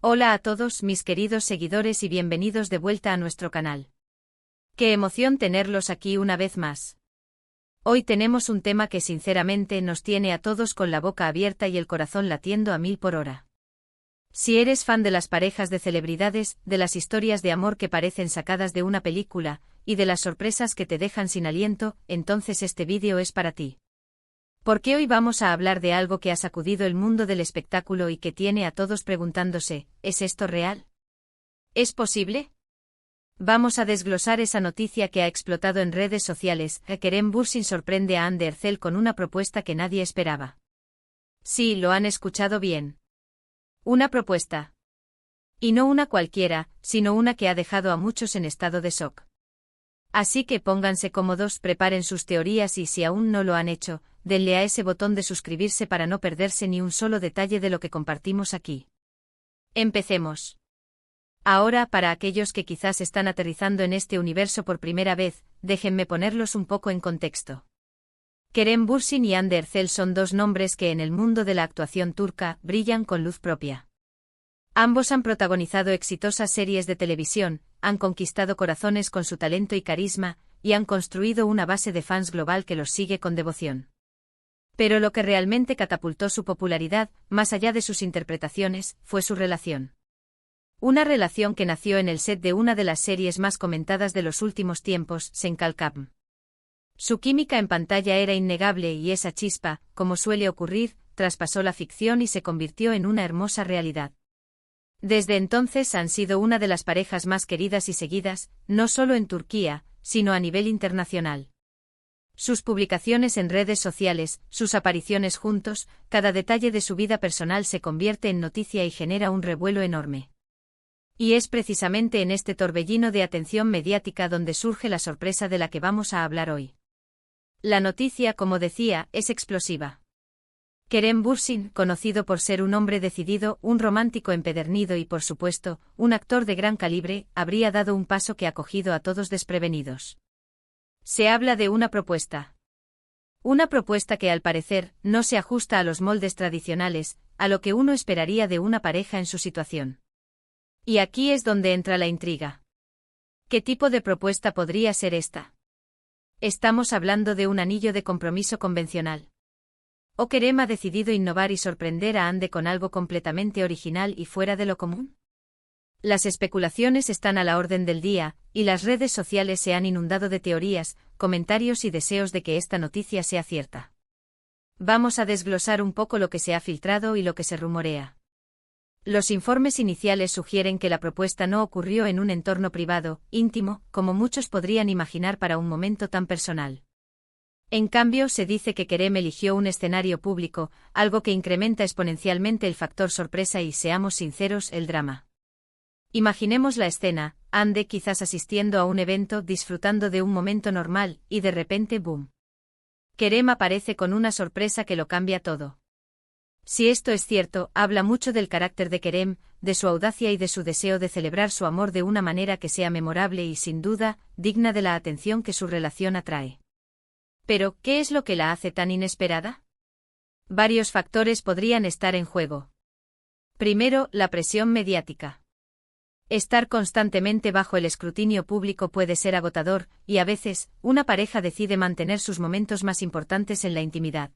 Hola a todos mis queridos seguidores y bienvenidos de vuelta a nuestro canal. Qué emoción tenerlos aquí una vez más. Hoy tenemos un tema que sinceramente nos tiene a todos con la boca abierta y el corazón latiendo a 1000 por hora. Si eres fan de las parejas de celebridades, de las historias de amor que parecen sacadas de una película, y de las sorpresas que te dejan sin aliento, entonces este vídeo es para ti. Porque hoy vamos a hablar de algo que ha sacudido el mundo del espectáculo y que tiene a todos preguntándose, ¿es esto real? ¿Es posible? Vamos a desglosar esa noticia que ha explotado en redes sociales. Kerem Bürsin sorprende a Hande Erçel con una propuesta que nadie esperaba. Sí, lo han escuchado bien. Una propuesta. Y no una cualquiera, sino una que ha dejado a muchos en estado de shock. Así que pónganse cómodos, preparen sus teorías y si aún no lo han hecho, denle a ese botón de suscribirse para no perderse ni un solo detalle de lo que compartimos aquí. Empecemos. Ahora, para aquellos que quizás están aterrizando en este universo por primera vez, déjenme ponerlos un poco en contexto. Kerem Bürsin y Hande Erçel son dos nombres que en el mundo de la actuación turca brillan con luz propia. Ambos han protagonizado exitosas series de televisión, han conquistado corazones con su talento y carisma, y han construido una base de fans global que los sigue con devoción. Pero lo que realmente catapultó su popularidad, más allá de sus interpretaciones, fue su relación. Una relación que nació en el set de una de las series más comentadas de los últimos tiempos, Senkalkam. Su química en pantalla era innegable y esa chispa, como suele ocurrir, traspasó la ficción y se convirtió en una hermosa realidad. Desde entonces han sido una de las parejas más queridas y seguidas, no solo en Turquía, sino a nivel internacional. Sus publicaciones en redes sociales, sus apariciones juntos, cada detalle de su vida personal se convierte en noticia y genera un revuelo enorme. Y es precisamente en este torbellino de atención mediática donde surge la sorpresa de la que vamos a hablar hoy. La noticia, como decía, es explosiva. Kerem Bürsin, conocido por ser un hombre decidido, un romántico empedernido y por supuesto, un actor de gran calibre, habría dado un paso que ha cogido a todos desprevenidos. Se habla de una propuesta. Una propuesta que al parecer no se ajusta a los moldes tradicionales, a lo que uno esperaría de una pareja en su situación. Y aquí es donde entra la intriga. ¿Qué tipo de propuesta podría ser esta? ¿Estamos hablando de un anillo de compromiso convencional? ¿O Kerem ha decidido innovar y sorprender a Hande con algo completamente original y fuera de lo común? Las especulaciones están a la orden del día, y las redes sociales se han inundado de teorías, comentarios y deseos de que esta noticia sea cierta. Vamos a desglosar un poco lo que se ha filtrado y lo que se rumorea. Los informes iniciales sugieren que la propuesta no ocurrió en un entorno privado, íntimo, como muchos podrían imaginar para un momento tan personal. En cambio, se dice que Kerem eligió un escenario público, algo que incrementa exponencialmente el factor sorpresa y, seamos sinceros, el drama. Imaginemos la escena, Hande quizás asistiendo a un evento, disfrutando de un momento normal, y de repente ¡boom! Kerem aparece con una sorpresa que lo cambia todo. Si esto es cierto, habla mucho del carácter de Kerem, de su audacia y de su deseo de celebrar su amor de una manera que sea memorable y, sin duda, digna de la atención que su relación atrae. Pero, ¿qué es lo que la hace tan inesperada? Varios factores podrían estar en juego. Primero, la presión mediática. Estar constantemente bajo el escrutinio público puede ser agotador, y a veces, una pareja decide mantener sus momentos más importantes en la intimidad.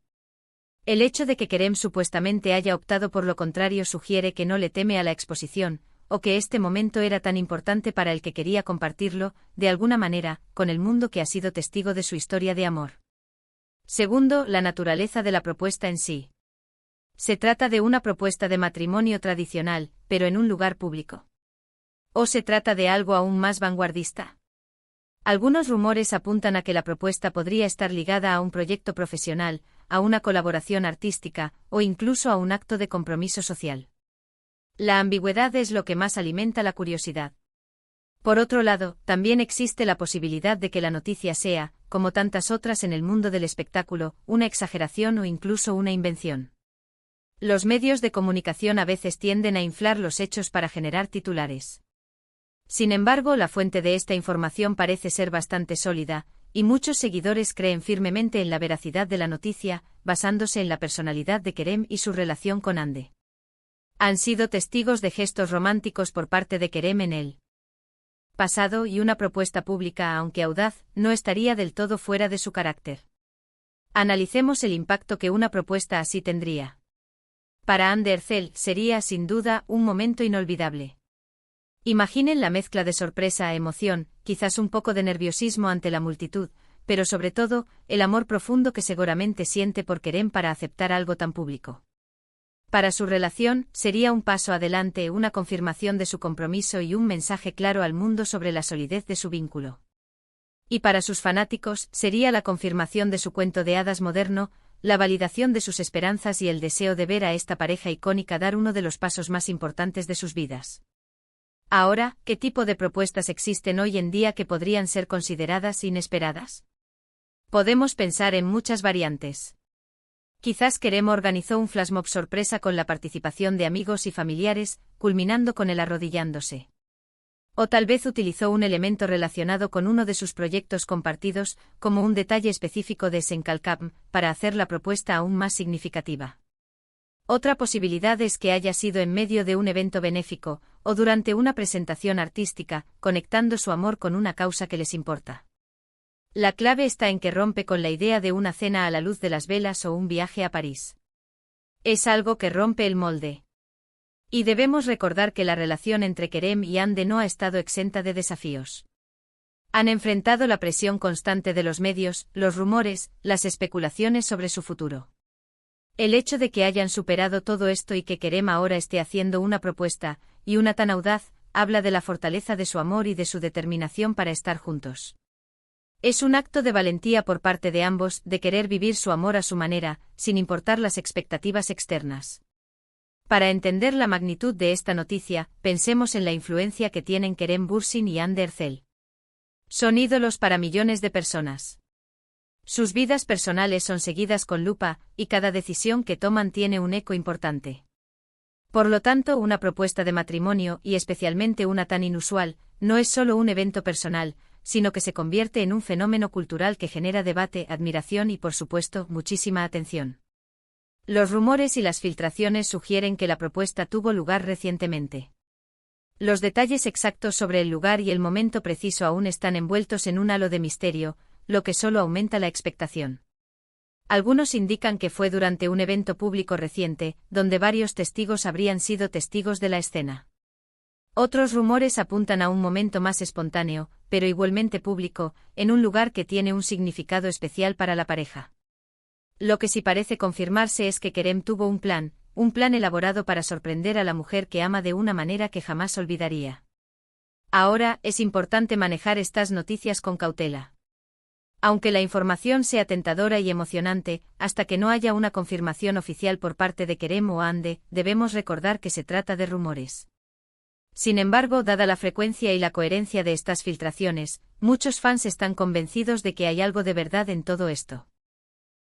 El hecho de que Kerem supuestamente haya optado por lo contrario sugiere que no le teme a la exposición, o que este momento era tan importante para el que quería compartirlo, de alguna manera, con el mundo que ha sido testigo de su historia de amor. Segundo, la naturaleza de la propuesta en sí. ¿Se trata de una propuesta de matrimonio tradicional, pero en un lugar público? ¿O se trata de algo aún más vanguardista? Algunos rumores apuntan a que la propuesta podría estar ligada a un proyecto profesional, a una colaboración artística, o incluso a un acto de compromiso social. La ambigüedad es lo que más alimenta la curiosidad. Por otro lado, también existe la posibilidad de que la noticia sea, como tantas otras en el mundo del espectáculo, una exageración o incluso una invención. Los medios de comunicación a veces tienden a inflar los hechos para generar titulares. Sin embargo, la fuente de esta información parece ser bastante sólida, y muchos seguidores creen firmemente en la veracidad de la noticia, basándose en la personalidad de Kerem y su relación con Hande. Han sido testigos de gestos románticos por parte de Kerem en el pasado y una propuesta pública, aunque audaz, no estaría del todo fuera de su carácter. Analicemos el impacto que una propuesta así tendría. Para Hande Erçel sería, sin duda, un momento inolvidable. Imaginen la mezcla de sorpresa, emoción, quizás un poco de nerviosismo ante la multitud, pero sobre todo, el amor profundo que seguramente siente por Kerem para aceptar algo tan público. Para su relación, sería un paso adelante, una confirmación de su compromiso y un mensaje claro al mundo sobre la solidez de su vínculo. Y para sus fanáticos, sería la confirmación de su cuento de hadas moderno, la validación de sus esperanzas y el deseo de ver a esta pareja icónica dar uno de los pasos más importantes de sus vidas. Ahora, ¿qué tipo de propuestas existen hoy en día que podrían ser consideradas inesperadas? Podemos pensar en muchas variantes. Quizás Kerem organizó un flashmob sorpresa con la participación de amigos y familiares, culminando con él arrodillándose. O tal vez utilizó un elemento relacionado con uno de sus proyectos compartidos, como un detalle específico de Senkalkam, para hacer la propuesta aún más significativa. Otra posibilidad es que haya sido en medio de un evento benéfico, o durante una presentación artística, conectando su amor con una causa que les importa. La clave está en que rompe con la idea de una cena a la luz de las velas o un viaje a París. Es algo que rompe el molde. Y debemos recordar que la relación entre Kerem y Hande no ha estado exenta de desafíos. Han enfrentado la presión constante de los medios, los rumores, las especulaciones sobre su futuro. El hecho de que hayan superado todo esto y que Kerem ahora esté haciendo una propuesta, y una tan audaz, habla de la fortaleza de su amor y de su determinación para estar juntos. Es un acto de valentía por parte de ambos, de querer vivir su amor a su manera, sin importar las expectativas externas. Para entender la magnitud de esta noticia, pensemos en la influencia que tienen Kerem Bürsin y Hande Erçel. Son ídolos para millones de personas. Sus vidas personales son seguidas con lupa, y cada decisión que toman tiene un eco importante. Por lo tanto, una propuesta de matrimonio, y especialmente una tan inusual, no es solo un evento personal, sino que se convierte en un fenómeno cultural que genera debate, admiración y, por supuesto, muchísima atención. Los rumores y las filtraciones sugieren que la propuesta tuvo lugar recientemente. Los detalles exactos sobre el lugar y el momento preciso aún están envueltos en un halo de misterio, lo que solo aumenta la expectación. Algunos indican que fue durante un evento público reciente, donde varios testigos habrían sido testigos de la escena. Otros rumores apuntan a un momento más espontáneo, pero igualmente público, en un lugar que tiene un significado especial para la pareja. Lo que sí parece confirmarse es que Kerem tuvo un plan elaborado para sorprender a la mujer que ama de una manera que jamás olvidaría. Ahora, es importante manejar estas noticias con cautela. Aunque la información sea tentadora y emocionante, hasta que no haya una confirmación oficial por parte de Kerem o Hande, debemos recordar que se trata de rumores. Sin embargo, dada la frecuencia y la coherencia de estas filtraciones, muchos fans están convencidos de que hay algo de verdad en todo esto.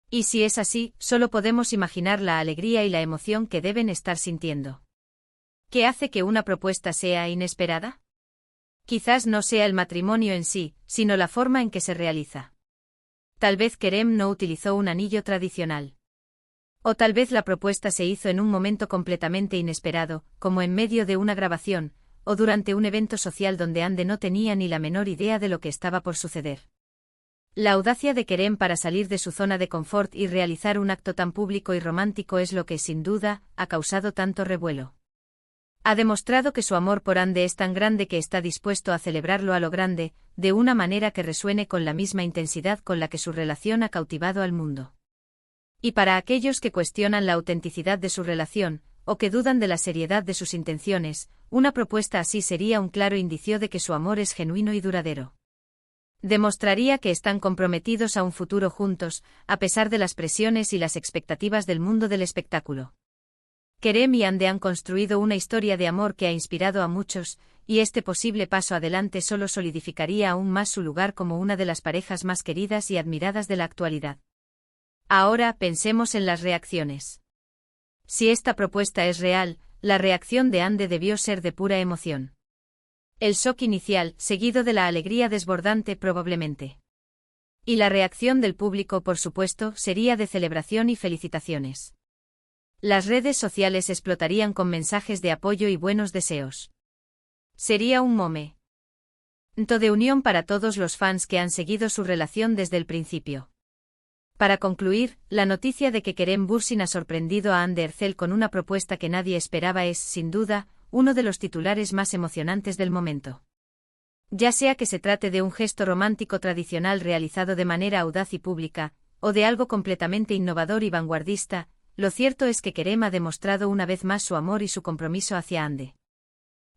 Y si es así, solo podemos imaginar la alegría y la emoción que deben estar sintiendo. ¿Qué hace que una propuesta sea inesperada? Quizás no sea el matrimonio en sí, sino la forma en que se realiza. Tal vez Kerem no utilizó un anillo tradicional. O tal vez la propuesta se hizo en un momento completamente inesperado, como en medio de una grabación, o durante un evento social donde Hande no tenía ni la menor idea de lo que estaba por suceder. La audacia de Kerem para salir de su zona de confort y realizar un acto tan público y romántico es lo que, sin duda, ha causado tanto revuelo. Ha demostrado que su amor por Hande es tan grande que está dispuesto a celebrarlo a lo grande, de una manera que resuene con la misma intensidad con la que su relación ha cautivado al mundo. Y para aquellos que cuestionan la autenticidad de su relación, o que dudan de la seriedad de sus intenciones, una propuesta así sería un claro indicio de que su amor es genuino y duradero. Demostraría que están comprometidos a un futuro juntos, a pesar de las presiones y las expectativas del mundo del espectáculo. Kerem y Hande han construido una historia de amor que ha inspirado a muchos, y este posible paso adelante solo solidificaría aún más su lugar como una de las parejas más queridas y admiradas de la actualidad. Ahora pensemos en las reacciones. Si esta propuesta es real, la reacción de Hande debió ser de pura emoción. El shock inicial, seguido de la alegría desbordante probablemente. Y la reacción del público, por supuesto, sería de celebración y felicitaciones. Las redes sociales explotarían con mensajes de apoyo y buenos deseos. Sería un momento de unión para todos los fans que han seguido su relación desde el principio. Para concluir, la noticia de que Kerem Bürsin ha sorprendido a Hande Erçel con una propuesta que nadie esperaba es, sin duda, uno de los titulares más emocionantes del momento. Ya sea que se trate de un gesto romántico tradicional realizado de manera audaz y pública, o de algo completamente innovador y vanguardista, lo cierto es que Kerem ha demostrado una vez más su amor y su compromiso hacia Hande.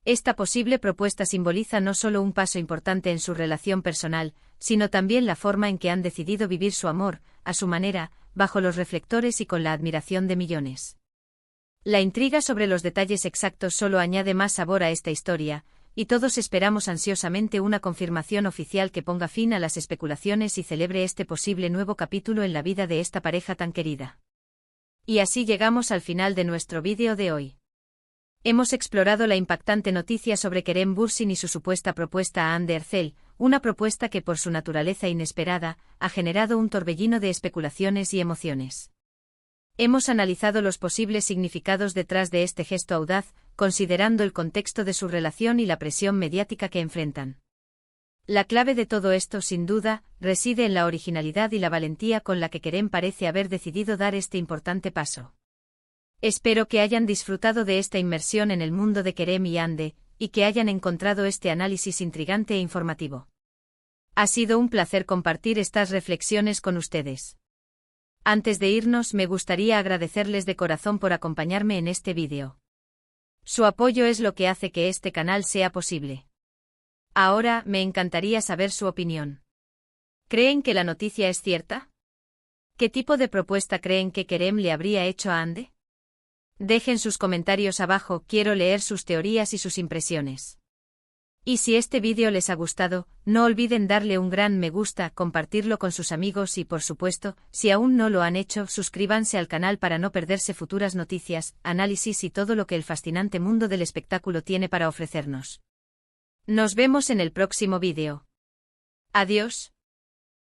Esta posible propuesta simboliza no solo un paso importante en su relación personal, sino también la forma en que han decidido vivir su amor, a su manera, bajo los reflectores y con la admiración de millones. La intriga sobre los detalles exactos solo añade más sabor a esta historia, y todos esperamos ansiosamente una confirmación oficial que ponga fin a las especulaciones y celebre este posible nuevo capítulo en la vida de esta pareja tan querida. Y así llegamos al final de nuestro vídeo de hoy. Hemos explorado la impactante noticia sobre Kerem Bürsin y su supuesta propuesta a Hande Erçel, una propuesta que por su naturaleza inesperada, ha generado un torbellino de especulaciones y emociones. Hemos analizado los posibles significados detrás de este gesto audaz, considerando el contexto de su relación y la presión mediática que enfrentan. La clave de todo esto, sin duda, reside en la originalidad y la valentía con la que Kerem parece haber decidido dar este importante paso. Espero que hayan disfrutado de esta inmersión en el mundo de Kerem y Hande, y que hayan encontrado este análisis intrigante e informativo. Ha sido un placer compartir estas reflexiones con ustedes. Antes de irnos, me gustaría agradecerles de corazón por acompañarme en este vídeo. Su apoyo es lo que hace que este canal sea posible. Ahora, me encantaría saber su opinión. ¿Creen que la noticia es cierta? ¿Qué tipo de propuesta creen que Kerem le habría hecho a Hande? Dejen sus comentarios abajo, quiero leer sus teorías y sus impresiones. Y si este vídeo les ha gustado, no olviden darle un gran me gusta, compartirlo con sus amigos y, por supuesto, si aún no lo han hecho, suscríbanse al canal para no perderse futuras noticias, análisis y todo lo que el fascinante mundo del espectáculo tiene para ofrecernos. Nos vemos en el próximo vídeo. Adiós.